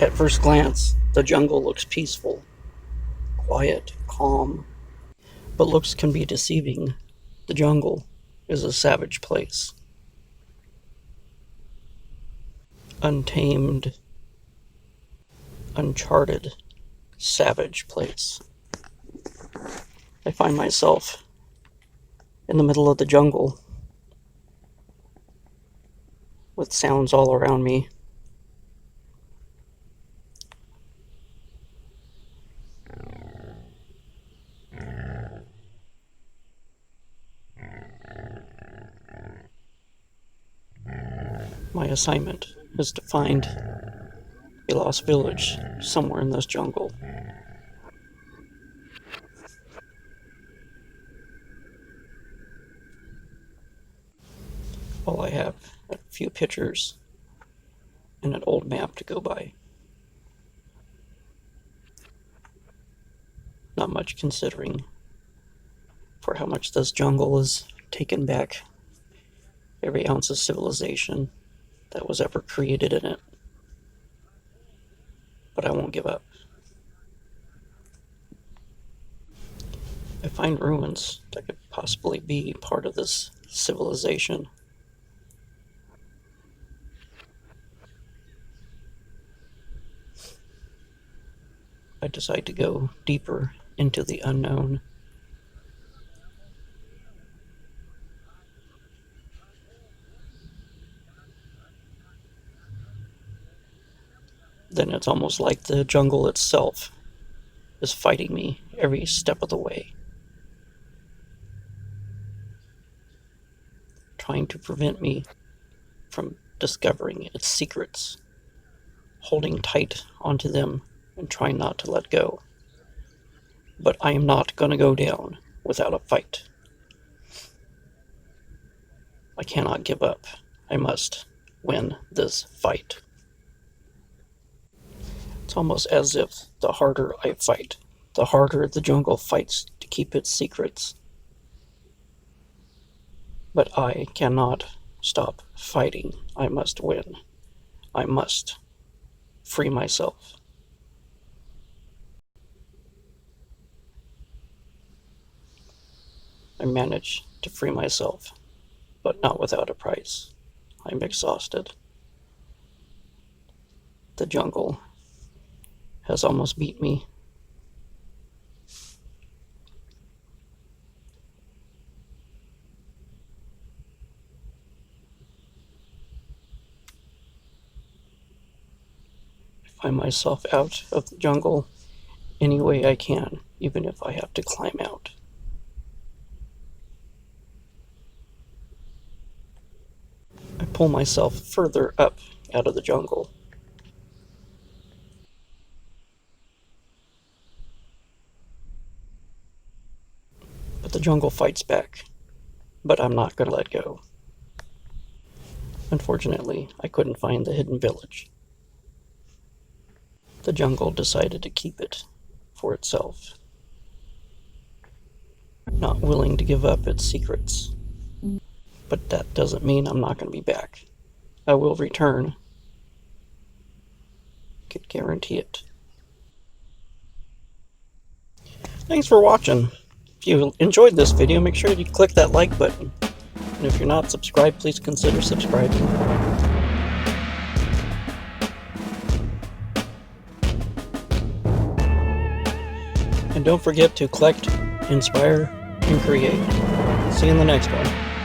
At first glance, the jungle looks peaceful, quiet, calm, but looks can be deceiving. The jungle is a savage place. Untamed, uncharted, savage place. I find myself in the middle of the jungle with sounds all around me. My assignment is to find a lost village somewhere in this jungle. All I have are a few pictures and an old map to go by. Not much considering for how much this jungle has taken back every ounce of civilization that was ever created in it. But I won't give up. I find ruins that could possibly be part of this civilization. I decide to go deeper into the unknown. Then it's almost like the jungle itself is fighting me every step of the way, trying to prevent me from discovering its secrets, holding tight onto them and trying not to let go. But I am not going to go down without a fight. I cannot give up. I must win this fight. It's almost as if the harder I fight, the harder the jungle fights to keep its secrets. But I cannot stop fighting. I must win. I must free myself. I manage to free myself, but not without a price. I'm exhausted. The jungle has almost beat me. I find myself out of the jungle any way I can, even if I have to climb out. I pull myself further up out of the jungle. But the jungle fights back, but I'm not going to let go. Unfortunately, I couldn't find the hidden village. The jungle decided to keep it for itself, not willing to give up its secrets. But that doesn't mean I'm not going to be back. I will return. Can guarantee it. Thanks for watching. If you enjoyed this video, make sure you click that like button. And if you're not subscribed, please consider subscribing. And don't forget to collect, inspire, and create. See you in the next one.